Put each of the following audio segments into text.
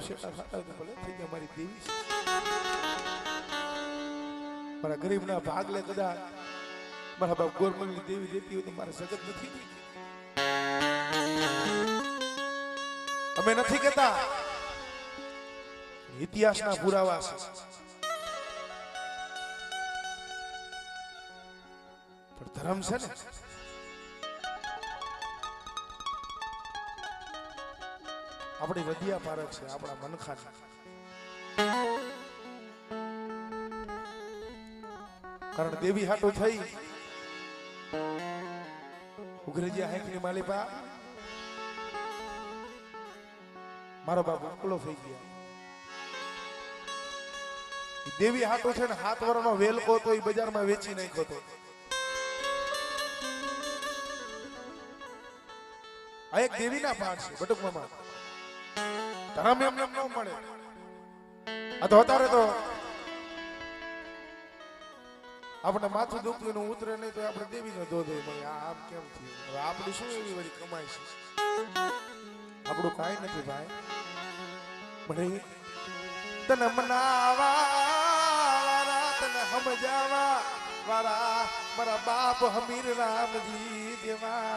શેટા ખાતા હોય ભલે થઈ ગયા મારી દેવી છે મારા ગરીબના ભાગલે કદાચ મારા બાપ ગોરમલની દેવી દેતી હોય તો મારે સગત નથી અમે નથી કહેતા ઇતિહાસના પુરાવા છે પણ ધર્મ છે ને આપણી રદિયા પારક છે આપણા મનખા કારણ દેવી હાટો થઈ ઉઘરેજી હાંકની માલિપા મારો બાપ ઉકળો થઈ ગયા દેવી હાટો છે ને 7 વર્ષનો વેલકો તો એ બજારમાં વેચી નાખ્યો તો આ એક દેવીના પાઠ છે બટુક મામા ધર્મ એમ ન મળે આ તો અત્યારે તો આપણે માથું દુખતું એનું ઉતરે નહીં તો આપણે દેવીનો દોધ મળે આમ કેમ થયું આપણી શું એવી વળી કમાઈ છે આપણું કાંઈ નથી ભાઈ મને તને મનાવા તને સમજાવા વાળા મારા બાપ હમીર રામજી દેવા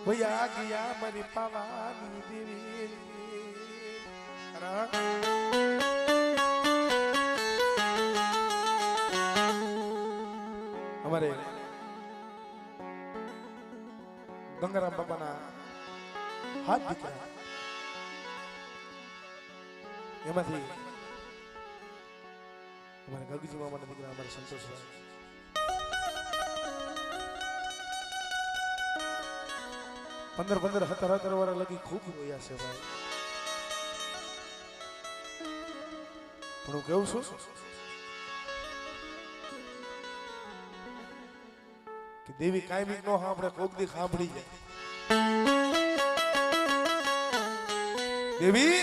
ભૈયા ગયા મારી પાવાની દેવી અમારે ગંગારામ બાબાના હાથ દીકરા એમાંથી અમારા ગગજી મામાના દીકરા અમારે સંતોષભાઈ 15 17 વર્ષ લગી ખૂબ રોયા છે ભાઈ પણ હું કેવું છું કે દેવી કાયમી નો આપણે કોક દી સાંભળી જાય દેવી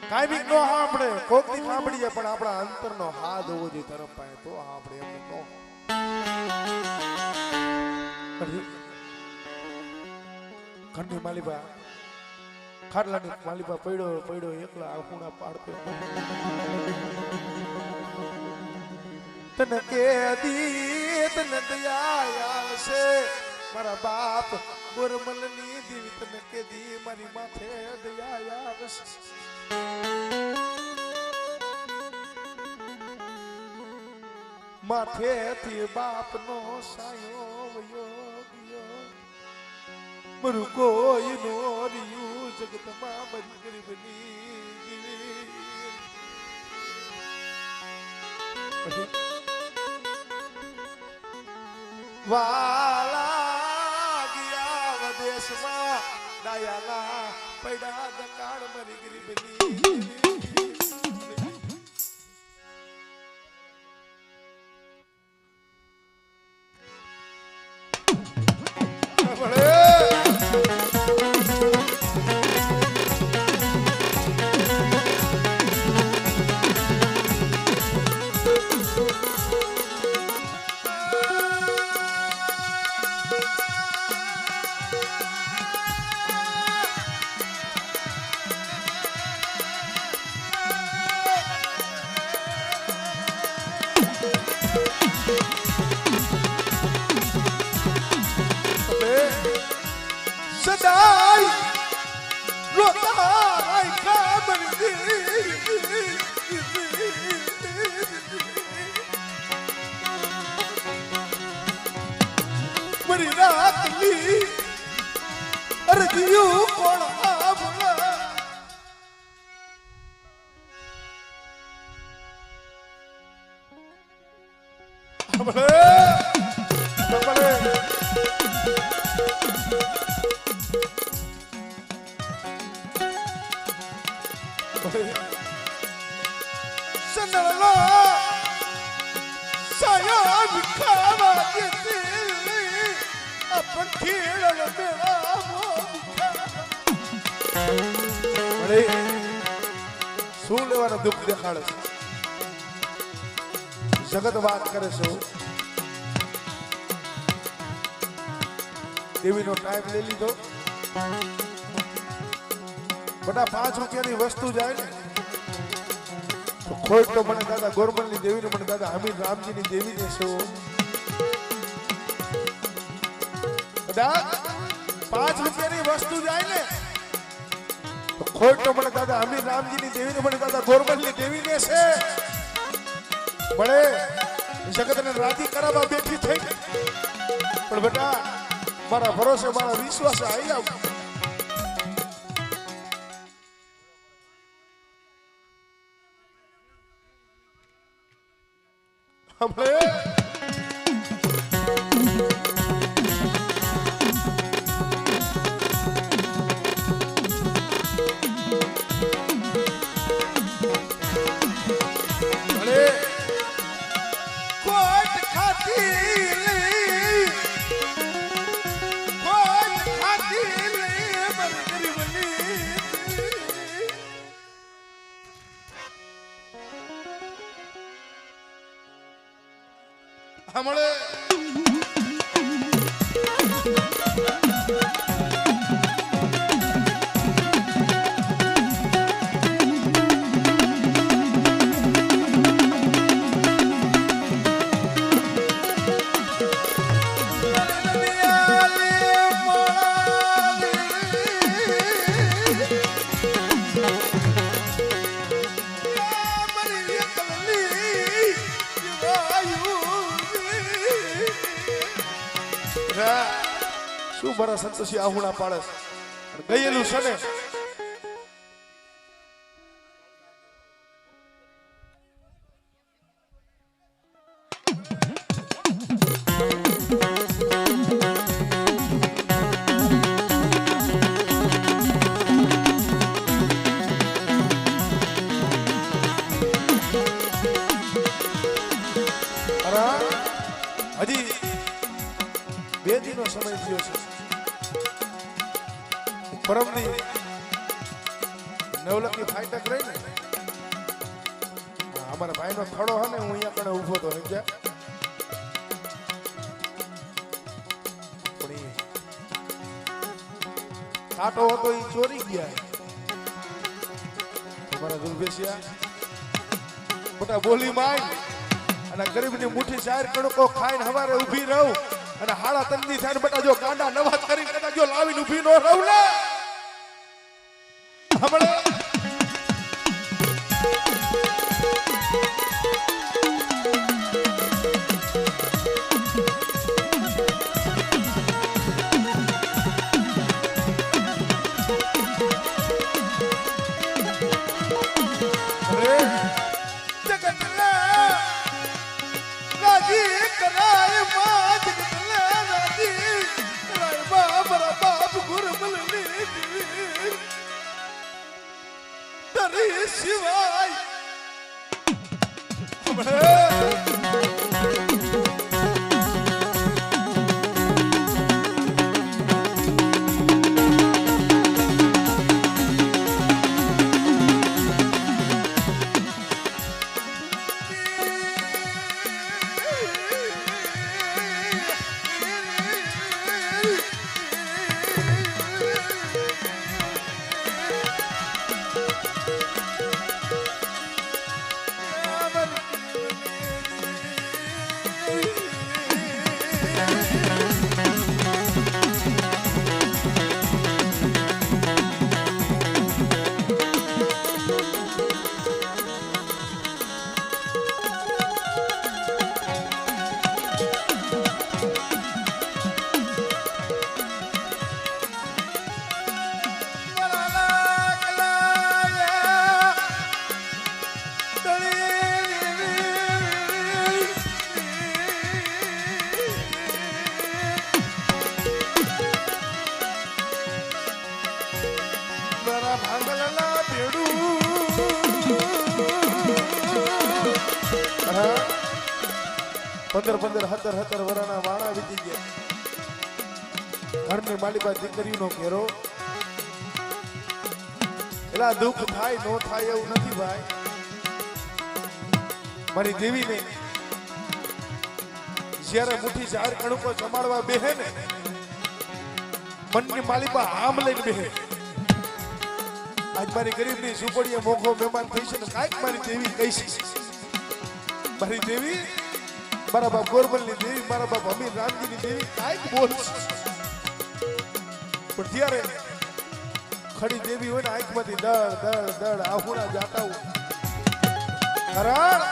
કાયમી નો આપણે કોક દી સાંભળી જાય પણ આપણા અંતરનો હાથ હોવો જોઈએ ધર્મ પાસે તો આપણે એમને નો ઘરની માલિબા ખાટલાની માલિબા પડ્યો એકલા આખુણા પાડતો તને કે દી તને દયા આવશે મારા બાપ ગોરમલની દેવી તને કે દી મારી માથે દયા આવશે માથેથી બાપનો સાયો વયો ગયો મરુ કોઈ નો રિયું જગતમાં મારી ગરીબની વાલા ગયા વદેશમાં ડાયાલા પૈડા દકાળ મારી ગરીબની સદાય રોતા ખબર મરી રાતની અરજીયું કોણ આવલા સંદળલો સાયા વિખાવા દેતી આપણ ખેડલ મેળા મળે શું લેવાના દુઃખ દેખાડે છે જગત વાત કરે છે દેવીનો ટાઈમ લઈ લીધો બધા 5 રૂપિયાની વસ્તુ જાય ને તો ખોટ તો મને દાદા ગોરમલની દેવીને મને દાદા હમીર રામજીની દેવીને છે દાદા 5 રૂપિયાની વસ્તુ જાય ને તો ખોટ તો મને દાદા હમીર રામજીની દેવીને મને દાદા ગોરમલની દેવીને છે મળે જગતને રાજી કરાવવા બેઠી થઈ પણ બેટા મારા ભરોસે મારા વિશ્વાસે આયા हमले हमले શું મારા સંતોષી આહુણા પાડે ગયેલું છે ને હજી 2 દિનનો સમય થયો છે પરમની નવલખી ફાઈટક રહી ને અમારા ભાઈનો ખડો હે ને હું અહીંયા કણે ઊભો તો સમજ્યા પણ કાંટો હતો એ ચોરી ગયા તમારા દુર્ભેશિયા મોટા બોલી માય અને ગરીબની મુઠ્ઠી ચાર કણકો ખાઈને હવારે ઊભી રહું અને હાડા તંદી થાય બેટા જો ગાંડા નવાજ કરીને કદાચ જો લાવીને ઊભી નો રહું ને હમણે शिवाय पंदर 17 વરાના વાણા વીતી ગયા ઘરની માલિકા દીકરીનો ઘેરો એલા દુઃખ થાય નો થાય એવું નથી ભાઈ મારી દેવીને જ્યારે મુઠ્ઠી ચાર કણકો જમાડવા બેહે ને મનની માલિકા આમ લઈને બેહે આજ મારી ગરીબની ઝૂંપડીએ મોખો મહેમાન થઈ છે ને કાંઈક મારી દેવી કહી છે મારી દેવી મારા બાપ ગોરબલની દેવી મારા બાપ અમીર રામજીની દેવી કાંઈક બોલ પણ ત્યારે ખડી દેવી હોય ને આંખમાંથી દળ આહુડા જાતા હોય કારણ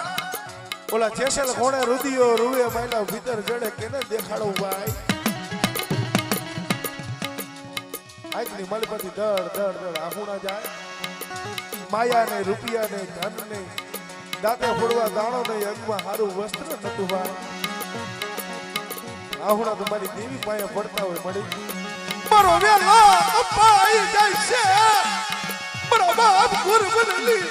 ઓલા જેસલ કોણે રુદિયો રૂવે માયલા ભીતર જડે કેને દેખાડો ભાઈ આંખની માલિપાથી દળ આહુડા જાય માયા ને રૂપિયા ને ધન ને દાંતે ફોડવા દાણો ને અંગમાં સારું વસ્ત્ર નતું ભાઈ આહુડા તો મારી દેવી પાયા પડતા હોય મળી મારો વેલો અપાઈ જાય છે મારો બાપ ગુરબનલી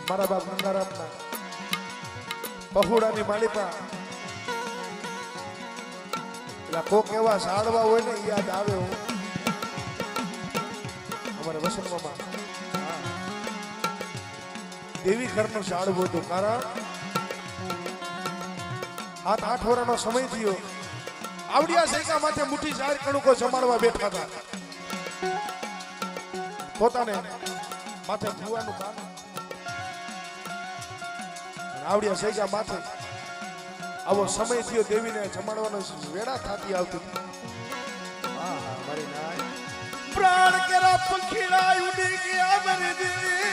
મારા બાપ ગંગારામના પહોળાની માલિપા એટલે કોક એવા સાડવા હોય ને યાદ આવે હું અમારે વસંતમાં દેવી ઘરનું સાડવું હતું કારણ 7-8 વર્ષનો સમય થયો આવડિયા સૈકા માથે મુઠ્ઠી 4 કણુકો જમાડવા બેઠા હતા પોતાને માથે ભૂવાનું કામ આવડિયા સૈકા માથે આવો સમય થયો દેવીને જમાડવાનો વેળા થતી આવતી હા મારી નાય પ્રાણ કેરા પંખીડા ઉડી ગયા મારી દેવી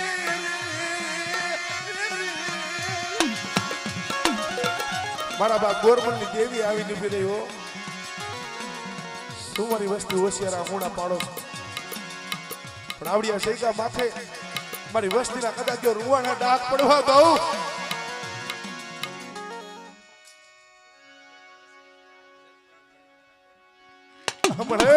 મારા બા ગોરમલની દેવી આવીને ઉભી રહી હો તું મારી વસ્તુ હોશિયારા હુણા પાડો પણ આવડિયા સૈકા માથે મારી વસ્તીના કદાચ જો રૂવાના ડાક પડવા દઉં હમણે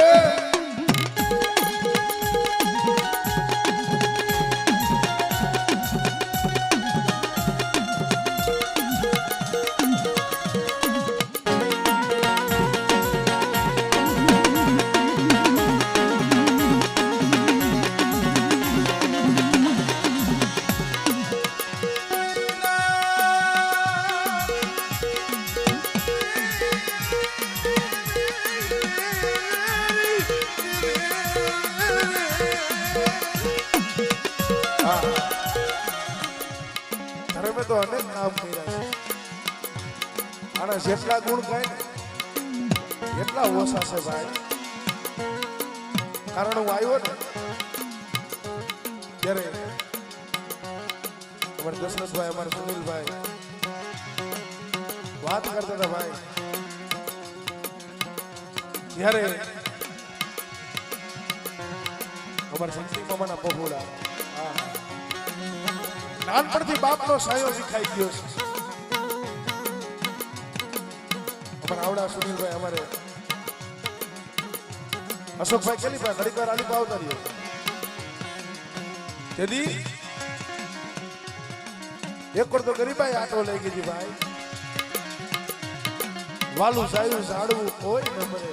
ધર્મે તો અનેક કામ કર્યા છે આના જેટલા ગુણ કાય ને એટલા ઓછા છે ભાઈ કારણ હું આવ્યો ને ત્યારે અમારે દશરથભાઈ અમારે સુનિલભાઈ વાત કરતા હતા ભાઈ ત્યારે અમારે સંસી મામાના પહોળા નાનપણથી બાપનો સાયો શીખાઈ ગયો છે અમારા આવડા સુનિલભાઈ અમારે અશોકભાઈ કેલીભાઈ ઘડીકવાર આલી પાવતા રહ્યો તેથી એક વાર તો ગરીબાઈ આટો લઈ ગઈ ભાઈ વાલું સાયું ઝાડવું કોઈ ન મરે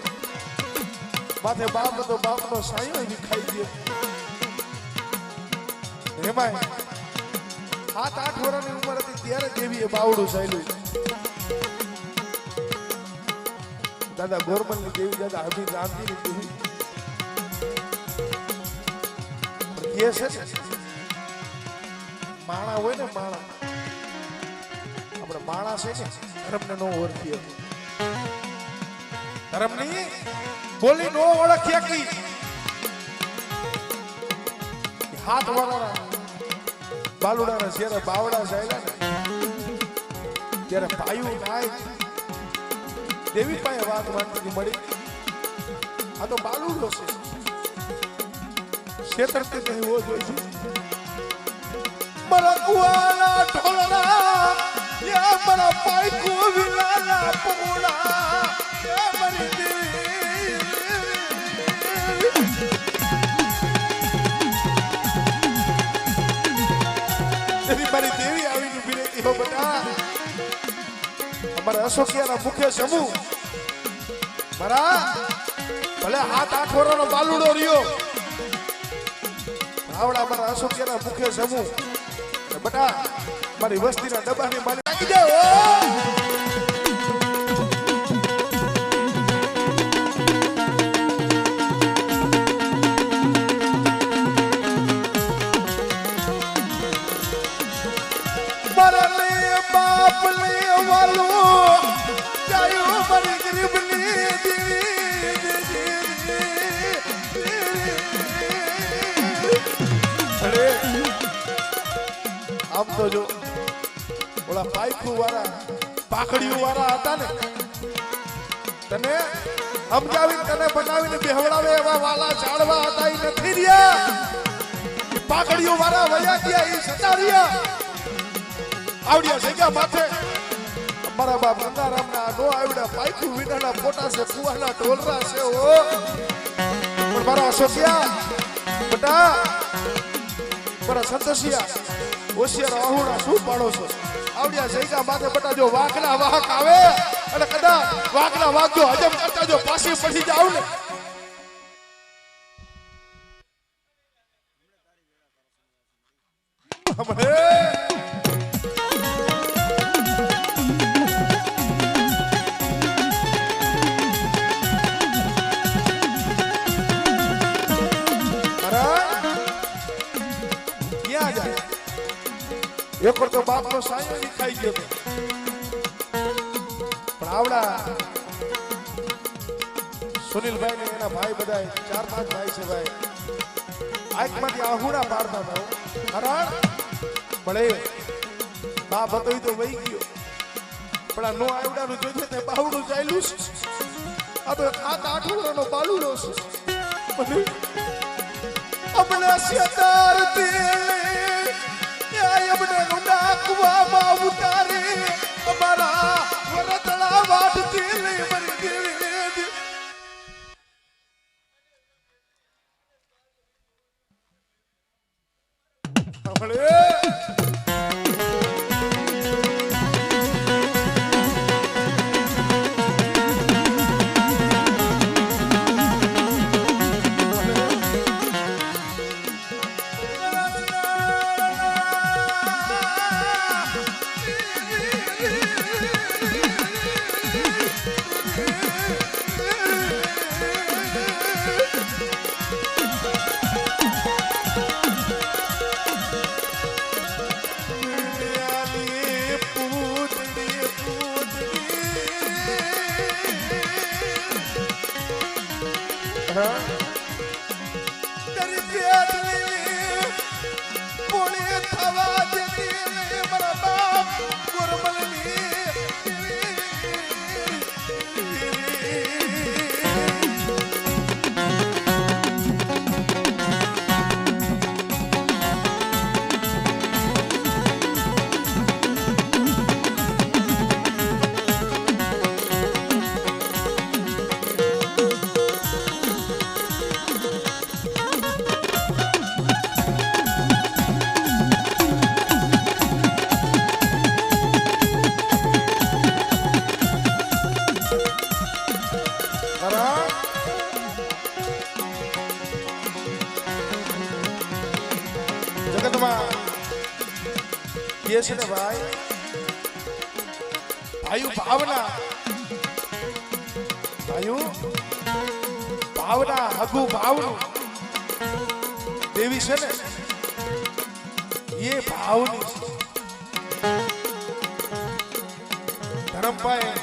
માથે બાપ તો બાપનો સાયો વિખાઈ ગયો એમાં 7-8 વર્ષની ઉંમર હતી ત્યારે દેવીએ બાવડું સાયલું દાદા ગોરમલની દેવી દાદા અમીર રામજીની દેવી કે છે માણા હોય ને માણા આપણે માણા છે ને ધર્મને નો ઓળખી ધર્મની બોલી નો ઓળખી હાથ વાળા બાલુડાના જ્યારે બાવડા ચાલ્યા ને ત્યારે પાયું નાય દેવી પાસે વાત માંગતી મળી આ તો બાલુડો છે છેતરતી નહીં હો જોઈ મારા કુવાના ઢોલના યા મારા પાયકો વિલાના પોળા યા મારી દેવી તેરી મારી દેવી આવીને બિરેતી હો બેટા અમારા અશોકિયાના મુખે સમૂહ મારા ભલે 7-8 વર્ષનો બાલુડો રહ્યો આવડા મારા અશોકિયાના મુખે સમૂહ બેટા મારી વસ્તીના ડબ્બાની માલિક લાગી જાઓ મારા બાપ લે વાલો જાયો મારી ગરીબની દેવી આમ તો જો ઓલા પાઇકુ વાળા પાખડીઓ વાળા હતા ને તને સમજાવીને તને બનાવીને બેહવડાવે એવા વાલા ઝાડવા હતા એ નથી રહ્યા પાખડીઓ વાળા વયા ગયા એ સતા રહ્યા આવડિયા જગ્યા માથે અમારા બાપ ગંગારામના નો આવડા પાઇકુ વિનાના ફોટા છે કુવાના ઢોલરા છે ઓ પણ મારા અશોકિયા બેટા મારા સંતોષિયા હોશિયાર આહુડા શું પાડો છો આવડિયા જઈગા માથે બટા જો વાઘના વાહક આવે અને કદાચ વાઘના વાઘ જો હજમ કરતા જો પાછી પડી જાવ ને એક વાર તો બાપ નો સાયો જ ખાઈ ગયો પણ આવડા સુનિલભાઈ ને એના ભાઈ બધા 4-5 ભાઈ છે ભાઈ આંખમાંથી આહુડા પાડતા હતા હરણ મળે બાપ હતો તો વહી ગયો પણ આ નો આવડાનું જોઈ તે બાવડું ચાલ્યું છે આ તો 7-8 વર્ષનો બાલુડો છે આપણે સેતાર અમને ડાકવામાં ઉતારે અમારા વરતળા વાટતી લઈ મરી દેવી ये છે ને ભાઈ ભાઈ ભાવના હગુ ભાવનું દેવી છે ને એ ભાવની ધરમભાઈ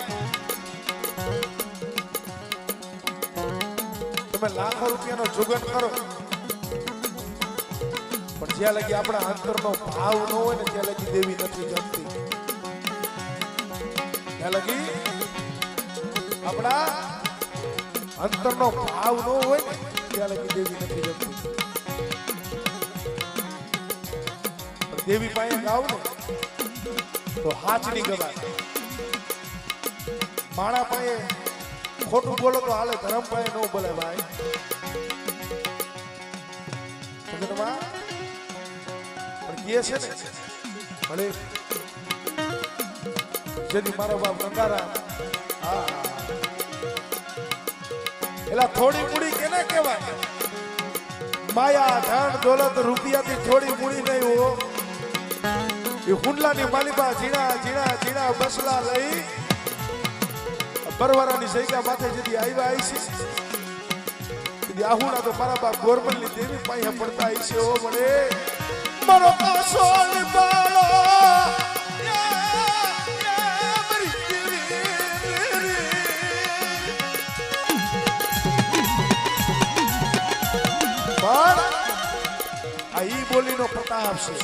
તમે લાખો રૂપિયાનો જુગાર કરો પણ જ્યાં લગી આપણા અંતરનો ભાવ ન હોય ને ત્યાં લગી દેવી નથી જમતી. ત્યાં લગી આપણા અંતરનો ભાવ ન હોય ને ત્યાં લગી દેવી નથી જમતી. દેવી પાસે ગાવ ને તો હાથ ની ગવાય. માણા પાસે ખોટું બોલો તો હાલે, ધર્મ પાસે ન બોલે ભાઈ. પણ કે છે ને ભલે જેથી મારો બાપ ગંગારામ, હા એલા થોડી મૂડી કેને કહેવાય? માયા ધન દોલત રૂપિયાથી થોડી મૂડી નહીં હો. એ હુંડલાની માલિબા ઝીણા ઝીણા ઝીણા બસલા લઈ બરવારાની જગ્યા માથે જેથી આવ્યા આવી છે આહુડા તો મારા બાપ ગોરમલની દેવી પાસે પડતા આવી છે. ઓ મને મારો પાસો નિભાળો પણ આ ઈ બોલીનો પ્રતાપ છે.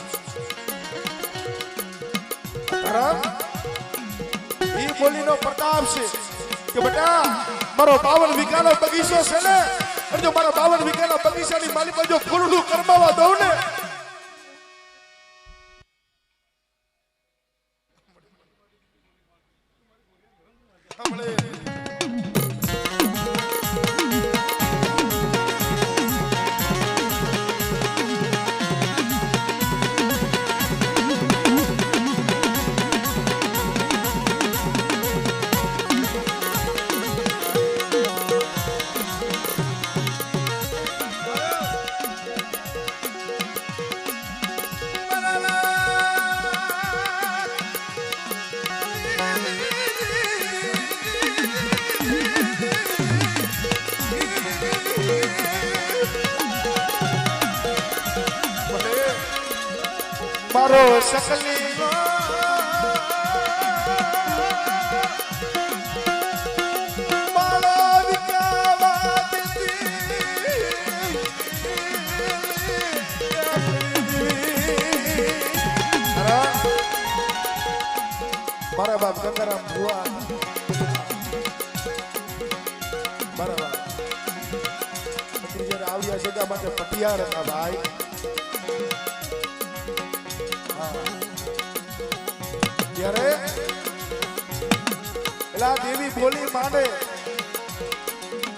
ઈ બોલીનો પ્રતાપ છે કે બેટા મારો 52 વીઘાનો બગીચો છે ને, અને જો મારા 52 વીઘાના બગીચાની માલી પર જો ફૂલડું કરમાવા દઉં ને મારો શકલી મારા બાપ ગંગારામ ભુવા બરાબર જયારે આવ્યા જગા માટે પટિયાર હતા ભાઈ. ત્યારે પેલા દેવી બોલી માંડે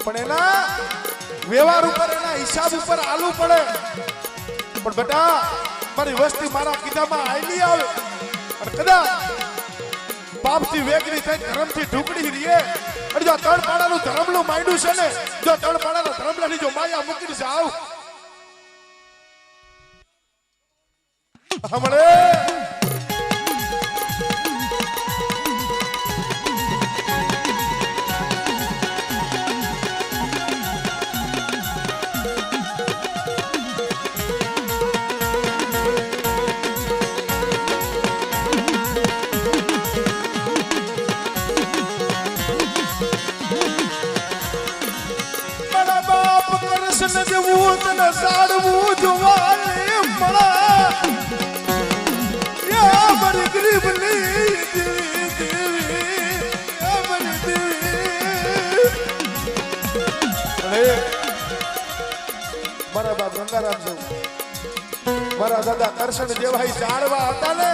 પણ એના વ્યવહાર ઉપર એના હિસાબ ઉપર આલવું પડે. પણ બેટા મારી વસ્તી મારા કીધામાં આયલી આવે અને કદાચ પાપથી વેગની થઈ ધર્મથી ઢુકડી રહીએ અને જો ત્રણ પાડાનું ધર્મનું માંડ્યું છે ને, જો ત્રણ પાડાના ધર્મલાની જો માયા મૂકીને જાવ હમણે જેવું તને સાડવું જોવાને મળે મારી ગરીબની દેવી દેવી મારી દેવી. મારા બાપ ગંગારામ છે, મારા દાદા કરશન જેવા જાણવા હતા ને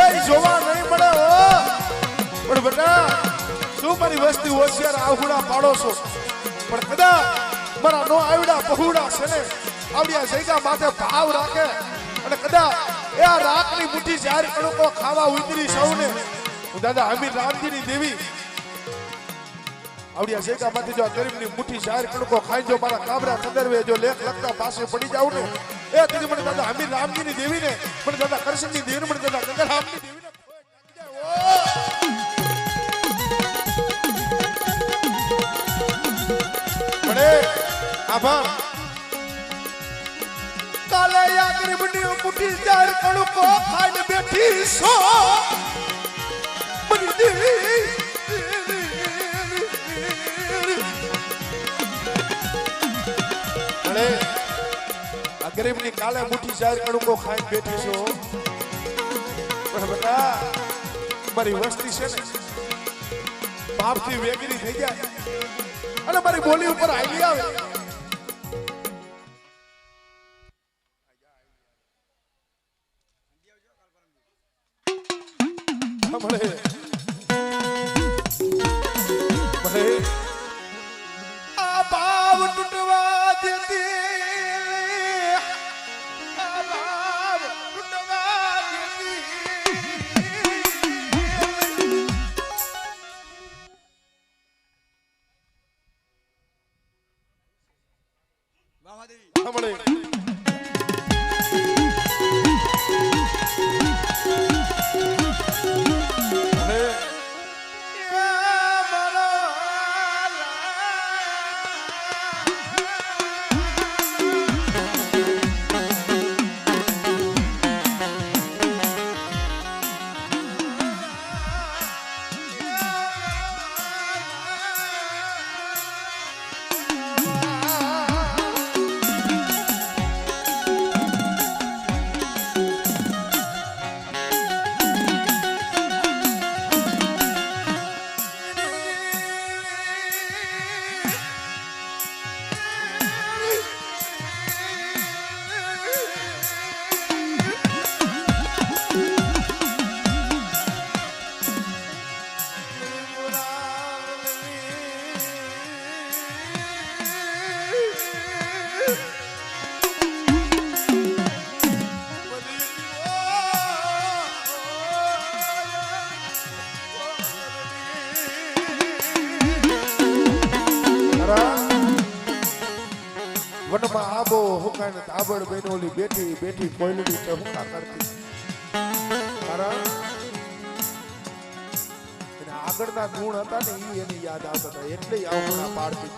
એ જોવા નહીં મળે હો. પણ બેટા શું મારી વસ્તી હોશિયાર આહુડા પાડો છો, પણ કદાચ મારા નો આવડા બહુડા છે ને આવડિયા જગ્યા માથે ભાવ રાખે અને કદાચ એ આ રાખની મુઠ્ઠી જાહેર કણકો ખાવા ઉતરી સૌને હું દાદા હમીર રામજીની દેવી આવડિયા જગ્યા માથે જો ગરીબની મુઠ્ઠી જાહેર કણકો ખાઈ જો મારા કાબરા સંદર્ભે જો લેખ લખતા પાસે પડી જાવ ને એ તેથી મને દાદા હમીર રામજીની દેવીને મને દાદા કરશનની દેવીને મને દાદા ગંગારામની દેવીને આભાર. કાલે યા ગરીબની મુઠ્ઠી જાહેર કણકો ખાઈને બેઠી છો મારી દેવી. આ ગરીબની કાલે મુઠ્ઠી ચાર કણુકો ખાઈને બેઠી છો પણ બેટા મારી વસ્તી છે ને પાપથી વેગરી થઈ જાય અને મારી બોલી ઉપર આવી આવે આ ભાવ તૂટવા દેતી વનમાં આબો હુકાને તાબડ બેનોલી બેઠી બેઠી કોયલડી ચહુકા કરતી કારણ એને આગળના ગુણ હતા ને ઈ એની યાદ આવતા હતા એટલે આવણા પાડતી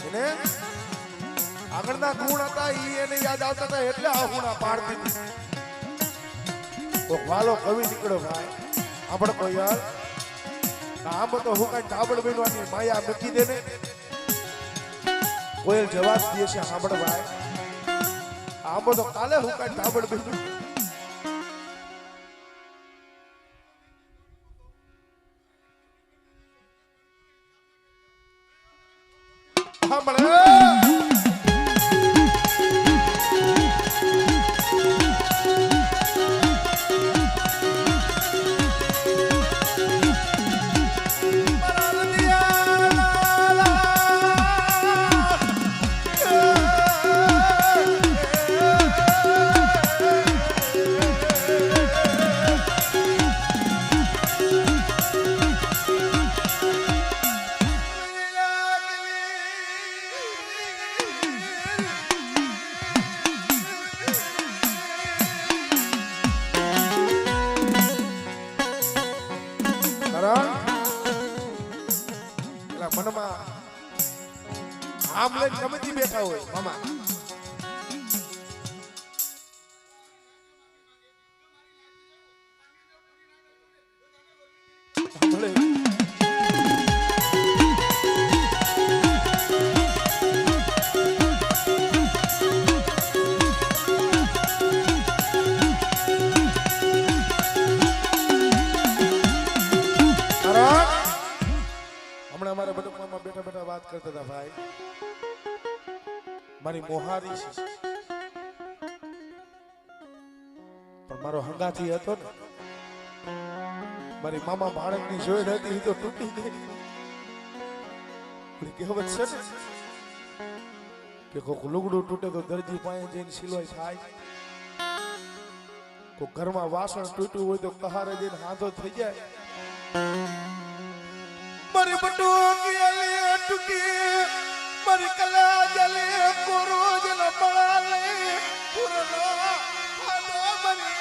એને આગળના ગુણ હતા ઈ એને યાદ આવતા હતા એટલે આવણા પાડતી તો વાલો કવિ નીકળો ભાઈ આપણે કોઈ યાર આમ તો હુકાને તાબડ બેનવાની માયા મૂકી દે ને કોયલ જવાબ દે છે સાંભળ ભાઈ આમ તો કાલે હું કઈ તાબડ બેઠું સાંભળ મનમાં આમ લઈને ગમેથી બેઠા હોય મામા બેઠા બેઠા વાત કરતા હતા ભાઈ મારી મોહારી છે પણ મારો હંગાથી હતો ને મારી મામા બાળકની જોડ હતી તો તૂટી ગઈ કહેવત છે ને કે કોક લુગડું તૂટે તો દરજી પાસે જઈને સિલાઈ થાય કોક ઘરમાં વાસણ તૂટ્યું હોય તો કહારે જઈને હાથો થઈ જાય મારી બટુકી અલી ટુકી મારી કલા જલે કોરોજ ન બળાલે પુરનો આદો મારી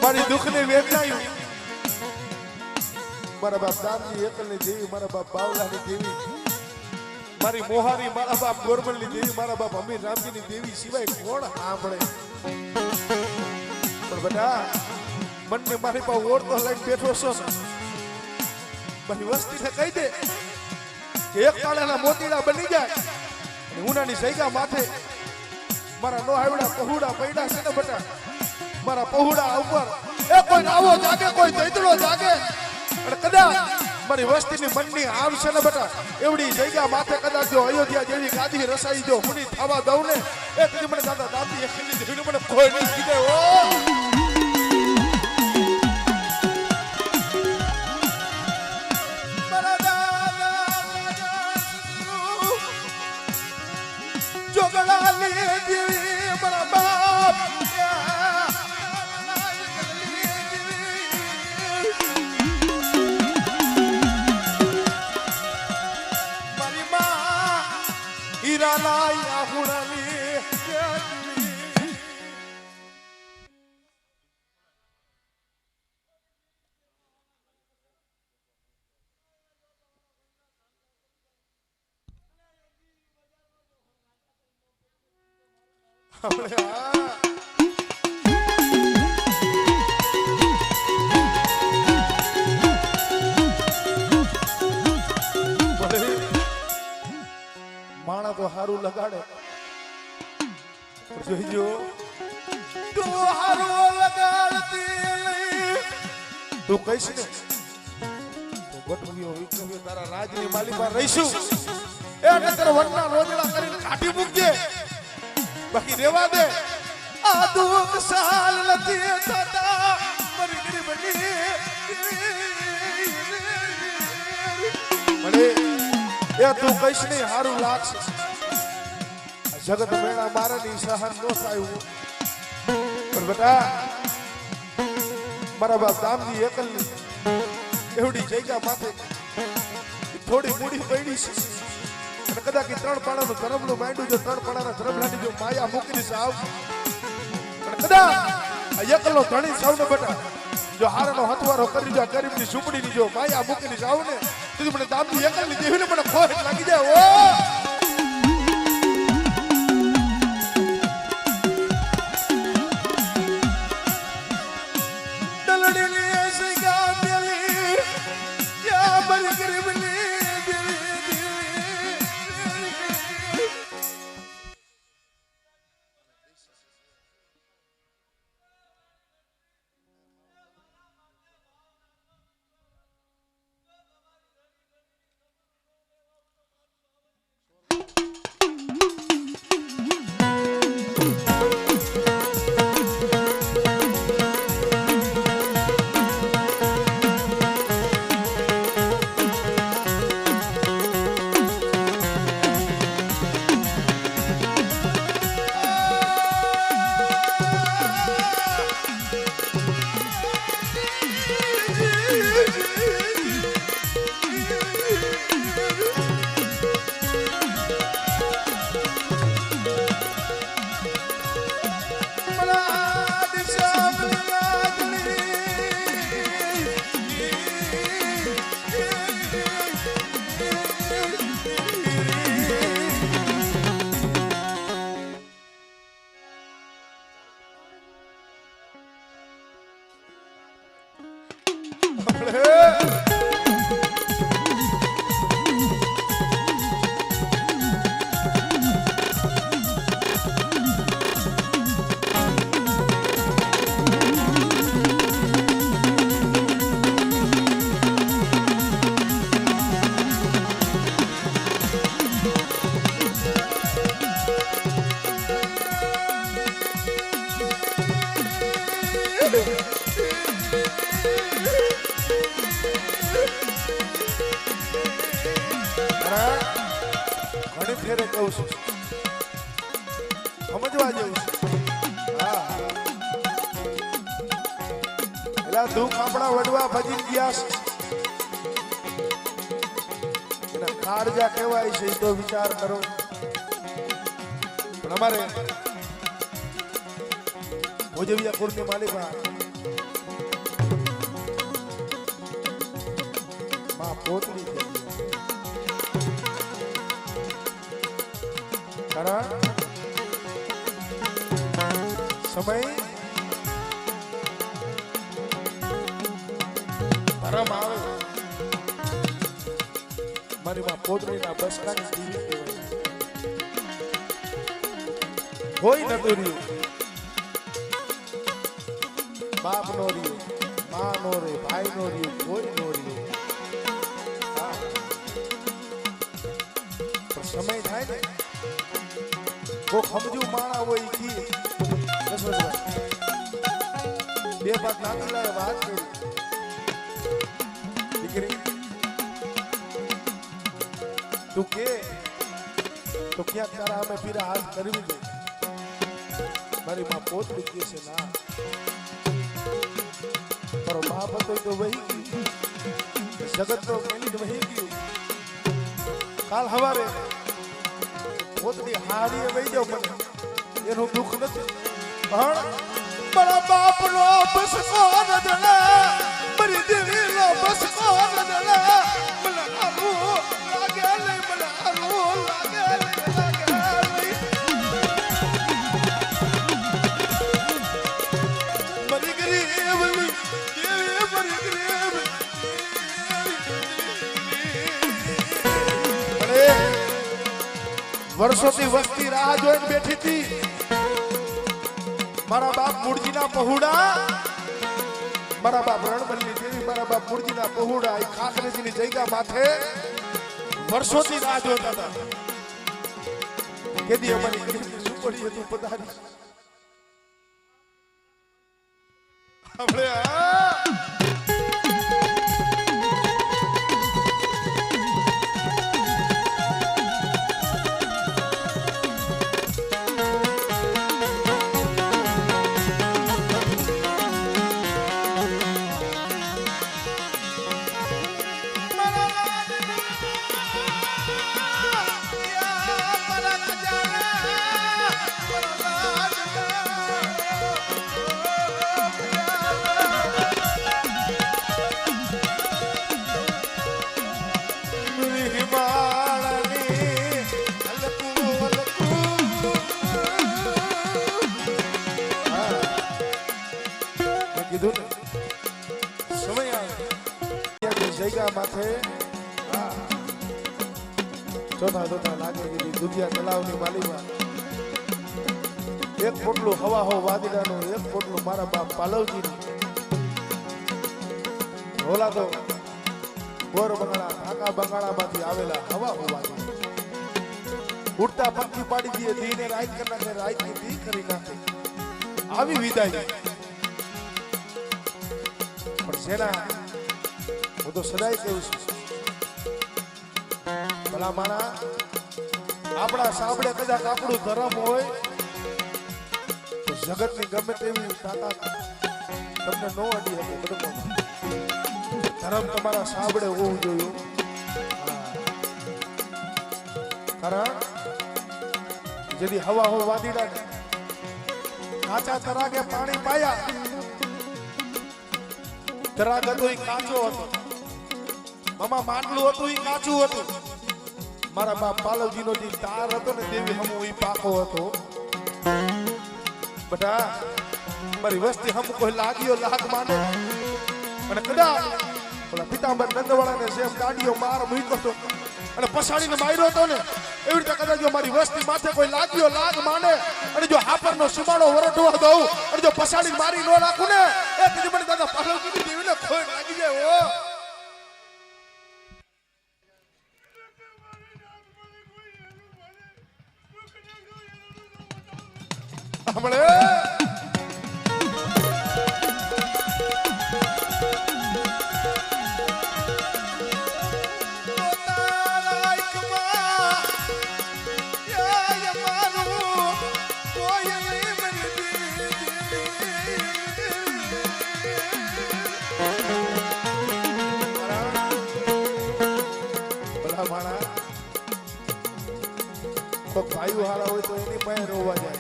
મારી દુઃખને વેચાયું મારા બાપ દામજી એકલની દેવી મારા બાપ બાવલાની દેવી મારી મોહારી મારા બાપ ગોરમલની દેવી મારા બાપ અમીર રામજીની દેવી સિવાય કોણ સાંભળે પણ બેટા મનને મારી પાસે ઓળતો લઈને બેઠો છો ને બધી વસ્તીને કહી દે કે એક તાળાના મોતીડા બની જાય અને ઉનાની જગ્યા માથે મારા નોહાવડા પહોળા પૈડા છે ને બેટા મારા પહોળા ઉપર એ કોઈ નાવો જાગે કોઈ દૈતડો જાગે અને કદાચ મારી વસ્તીની મનની આમ છે ને બેટા એવડી જગ્યા માથે કદાચ જો અયોધ્યા જેવી ગાદી રસાઈ જો હુની થવા દઉં ને એ કદી મને દાદા દાદી એકલી દેવીને મને કોઈ નહીં કીધે ઓ માણા તો હારું લગાડે જોઈજો તું હારું લગાડતી તું કહીશ ને તો ગટવ્યો વિકવ્યો તારા રાજની માલિકા રહીશું એ નકર વનના રોજડા કરીને કાઢી મૂકજે બાકી રેવા દે આ દુઃખ સાલ નથી થતા મરી ગરીબની મને એ તું કઈશ નહીં હારું લાગશે જગત મેળા મારાની સહન નો થાય પણ બેટા મારા બાપ દામજી એકલની એવડી જગ્યા માથે થોડી મૂડી પડી છે અને કદાચ ત્રણ પાણાનું ધર્મનું માંડ્યું જો ત્રણ પાણાના ધર્મ લાગી જો માયા મૂકીને સાવ અને કદાચ એકલનો ધણી સાવને બેટા જો હારનો હથવારો કરી જો ગરીબની ઝૂંપડીની જો માયા મૂકીને સાવ ને તું મને દામજી એકલની દેવીને મને ખોટ લાગી જાય ઓ ઘણી ફેરે કહું છું સમજવા જેવું છે હા એલા દુઃખ આપણા વડવા ભજી ગયા એના કાળજા કહેવાય છે તો વિચાર કરો પણ અમારે ભોજવિયા કુળની માલિકા માં પોતરી થઈ કારણ સમય ધરમ આવે મારી માં પોતરીના બસકાની જીવી કહેવાય કોઈ નતું રહ્યું બાપ નો રહ્યું મા નો રે ભાઈ નો રહ્યું કોઈ નો રહ્યું સમય થાય ને કો સમજુ માણા હોય કી બે બાદ નાની લાય વાત કરી દીકરી તું કે તો ક્યાંક તારા અમે પીરા હાથ કરવી દે મારી માં પોતરી કે છે ના તારો બાપ હતો તો વહી ગયું જગત તો મેલી વહી ગયું કાલ હવારે પોતરી હારીએ વહી જાવ મને એનું દુઃખ નથી પણ મારા બાપ નો બસકો નદલે મારી દેવી નો બસકો નદલે મને આવું લાગે નહીં મને આવું લાગે મારી ગરીબની દેવી મારી ગરીબ વર્ષોથી વસ્તી રાહ જોઈને બેઠી હતી મારા બાપ મૂળજીના પહોળા મારા બાપ રણબલ્લી દેવી મારા બાપ મૂળજીના પહોળા એ ખાખરેજીની જગ્યા માથે વર્ષોથી રાહ જોતા હતા કેદી અમારી ગરીબની સુપડી હતું પધારી આપણે ચોથા લાગે કે દુધિયા તલાવની માલીમાં એક પોટલું હવા હો વાદીડાનું એક પોટલું મારા બાપ પાલવજીનું ઓલા તો ગોર બંગાળા ઢાકા બંગાળામાંથી આવેલા હવા હો વાદીડા ઉડતા પંખી પાડી દે દીને રાઈટ કરી નાખે રાઈટ ની દી કરી નાખે આવી વિદાય પણ સેના હું તો સદાય કહું છું ભલા માણા આપણા સાંભળે કદાચ આપણું ધર્મ હોય તો જગતની ગમે તેવી તાકાત તમને નો અડી શકે બરોબર ધર્મ તમારા સાંભળે હોવું જોઈએ કારણ જેથી હવા હો વાદીડા ને કાચા તરાગે પાણી પાયા તરાગ હતો એ કાચો હતો મામા માટલું હતું એ કાચું હતું મારા બાપ પાલવજીનો જે તાર હતો ને દેવી હમુ ઈ પાકો હતો બટા મારી વસ્તી હમુ કોઈ લાગ્યો લાગ માને અને કદાચ ઓલા પિતાંબર નંદવાળાને જેમ ગાડીઓ માર મૂક્યો હતો અને પછાડીને માર્યો હતો ને એવી રીતે કદાચ જો મારી વસ્તી માથે કોઈ લાગ્યો લાગ માને અને જો હાપરનો સુમાડો વરટવા દઉં અને જો પછાડીને મારી ન રાખું ને એ કદી મને દાદા પાલવજીની દેવીને ખોઈ લાગી જાય ઓ हमले भाई हारा हो तो एनी पाए रोवा जाए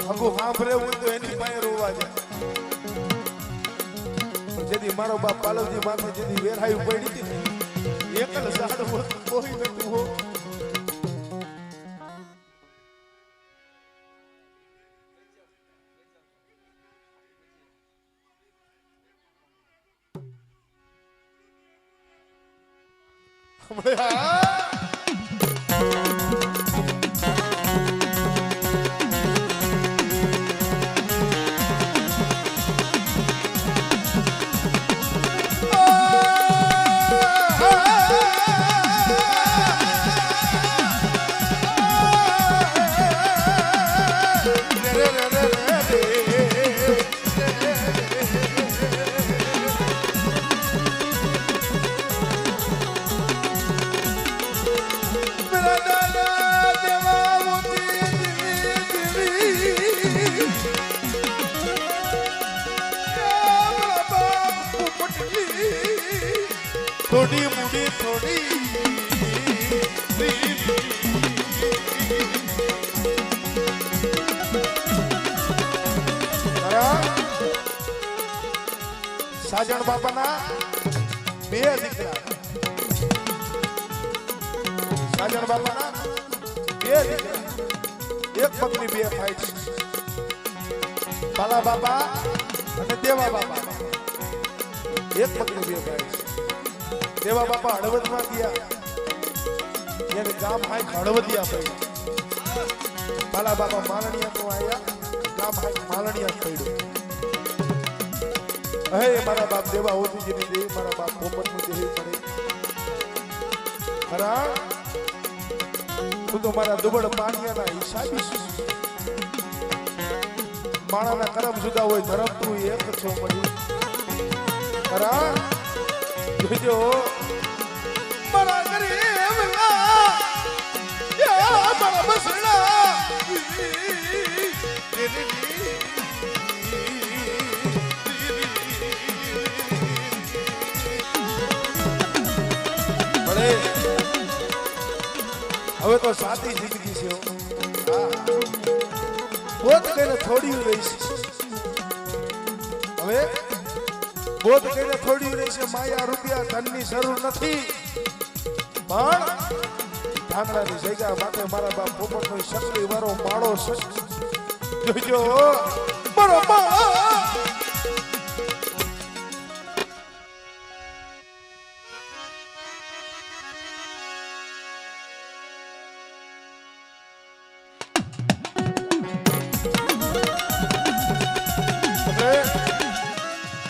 हगु हांभरे हो तो एनी पाए रोवा जाए जेदी मारो बाप पालवजी माथे जेदी वेराई पड़ी थी एकल झाड़ हो कोई नતું हो થોડી મૂડી થોડી સાજણ બાપાના બે દીકરા સાજણ બાપાના બે દીકરા એક પગની બે થાય છે બાલા બાપા અને દેવા બાપા એક પગની બે થાય છે દેવા બાપા હળવદમાં ગયા એને ગામ હાઈક હળવદિયા પડ્યું બાલા બાપા માલણિયા તો આયા ગામ હાઈક માલણિયા પડ્યું હે મારા બાપ દેવા હોતી જેની દેવી મારા બાપ પોપટનું દેવી પડે ખરા તું તો મારા દુબળ પાણીયાના હિસાબી છું માણાના કરમ જુદા હોય ધરમ તું એક છો મળી ખરા જોજો મારા ગરીબના મારા બસડા હવે તો સાદી જિંદગી છે બોધ કઈને થોડી રહીશ હવે બોધ કઈને થોડી રહીશ માયા રૂપિયા ધનની જરૂર નથી પણ ઢાંગડાની જગ્યા માટે મારા બાપ પોપટનો શકલી વાળો માળો જોજો મારો માળો